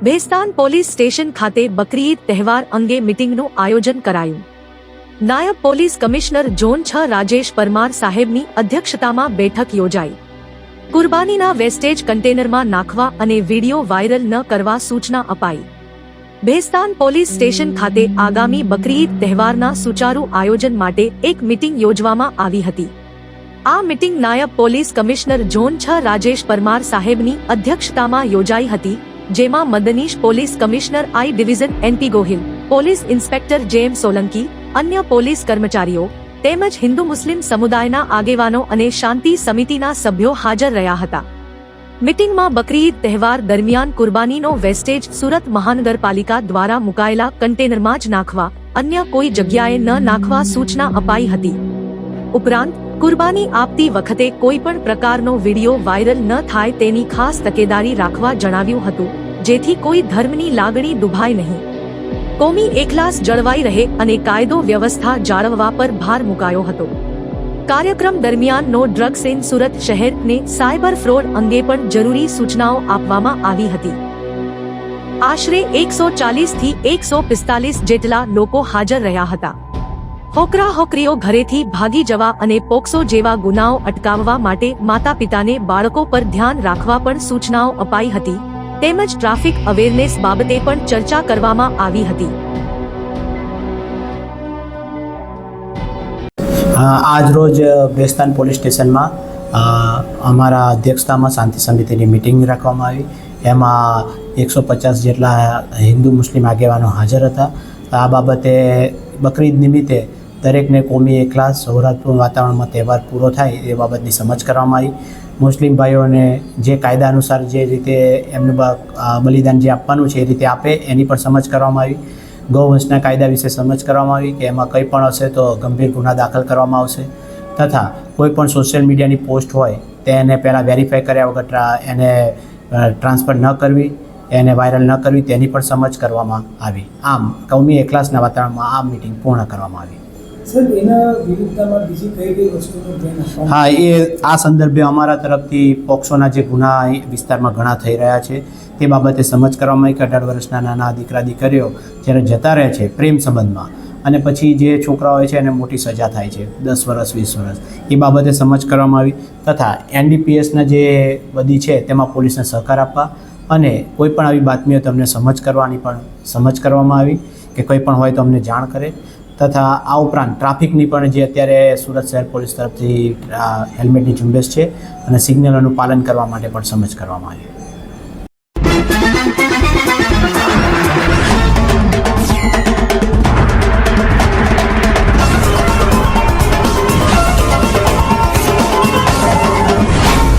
Bhestan police station ખાતે બકરી ઈદ તહેવાર અંગે મીટિંગનું આયોજન કરાયું. નાયબ police commissioner zone 6 Rajesh Parmar સાહેબની અધ્યક્ષતામાં બેઠક યોજાઈ. કુરબાનીના વેસ્ટેજ કન્ટેનરમાં નાખવા અને વિડીયો વાયરલ ન કરવા સૂચના અપાઈ. ભેસ્તાન પોલીસ સ્ટેશન ખાતે આગામી બકરી ઈદ તહેવારના સુચારુ આયોજન માટે એક મીટિંગ યોજવામાં આવી હતી. આ મીટિંગ નાયબ police commissioner zone 6 Rajesh Parmar સાહેબની અધ્યક્ષતામાં યોજાઈ હતી, જેમાં મદનીશ police commissioner I division NP Gohil, police inspector JM Solanki, અન્ય પોલીસ કર્મચારીઓ તેમજ હિન્દુ મુસ્લિમ સમુદાયના આગેવાનો અને શાંતિ સમિતિના સભ્યો હાજર રહ્યા હતા. મીટિંગમાં બકરી ઈદ તહેવાર દરમિયાન કુરબાનીનો વેસ્ટેજ સુરત મહાનગરપાલિકા દ્વારા મુકાયેલા કન્ટેનરમાં જ નાખવા, અન્ય કોઈ જગ્યાએ ન નાખવા સૂચના અપાઈ હતી. ઉપરાંત કુરબાની આપતી વખતે કોઈ પણ પ્રકારનો વિડીયો વાયરલ ન થાય તેની ખાસ તકેદારી રાખવા જણાવ્યું હતું, જેથી કોઈ ધર્મની લાગણી દુભાય નહીં. કોમી એકલાસ જળવાઈ રહે અને કાયદો વ્યવસ્થા જાળવવા પર ભાર મુકાયો હતો. કાર્યક્રમ દરમિયાન નો ડ્રગ્સ ઇન સુરત શહેરને સાયબર ફ્રોડ અંગે પણ જરૂરી સૂચનાઓ આપવામાં આવી હતી. આશરે 140 થી 145 જેટલા લોકો હાજર રહ્યા હતા. હોકરા હોકરીઓ ઘરેથી ભાગી જવા અને પોક્સો જેવા ગુનાઓ અટકાવવા માટે માતા પિતાને બાળકો પર ધ્યાન રાખવા પણ સૂચનાઓ અપાઈ હતી, તેમજ ટ્રાફિક અવેરનેસ બાબતે પણ ચર્ચા કરવામાં આવી હતી. આજ રોજ ભેસ્તાન પોલીસ સ્ટેશનમાં અમારા અધ્યક્ષતામાં શાંતિ સમિતિની મિટિંગ રાખવામાં આવી. એમાં 150 જેટલા હિન્દુ મુસ્લિમ આગેવાનો હાજર હતા. આ બાબતે બકરી ઈદ નિમિત્તે દરેકને કોમી એકલાસ સૌહાર્દપૂર્ણ વાતાવરણમાં તહેવાર પૂરો થાય એ બાબતની સમજ કરવામાં આવી. મુસ્લિમ ભાઈઓને જે કાયદા અનુસાર જે રીતે એમનું બલિદાન જે આપવાનું છે એ રીતે આપે એની પણ સમજ કરવામાં આવી. ગૌવંશના કાયદા વિશે સમજ કરવામાં આવી કે એમાં કંઈ પણ હશે તો ગંભીર ગુના દાખલ કરવામાં આવશે, તથા કોઈ પણ સોશિયલ મીડિયાની પોસ્ટ હોય તેને પહેલાં વેરીફાઈ કર્યા વગર એને ટ્રાન્સફર ન કરવી, એને વાયરલ ન કરવી તેની પણ સમજ કરવામાં આવી. આમ કૌમી એકલાસના વાતાવરણમાં આ મિટિંગ પૂર્ણ કરવામાં આવી. હા, એ આ સંદર્ભે અમારા તરફથી પોક્સોના જે ગુના વિસ્તારમાં ઘણા થઈ રહ્યા છે તે બાબતે સમજ કરવામાં આવી કે 18 વર્ષના નાના દીકરા દીકરીઓ જ્યારે જતા રહે છે પ્રેમ સંબંધમાં અને પછી જે છોકરા હોય છે એને મોટી સજા થાય છે 10 વર્ષ 20 વર્ષ, એ બાબતે સમજ કરવામાં આવી. તથા NDPSના જે બધી છે તેમાં પોલીસને સહકાર આપવા અને કોઈ પણ આવી બાતમીઓ તમને સમજ કરવાની પણ સમજ કરવામાં આવી કે કંઈ પણ હોય તો અમને જાણ કરે. તથા આ ઉપરાંત ટ્રાફિકની પણ જે અત્યારે સુરત શહેર પોલીસ તરફથી હેલ્મેટની ઝુંબેશ છે અને સિગ્નલોનું પાલન કરવા માટે પણ સમજ કરવામાં આવી.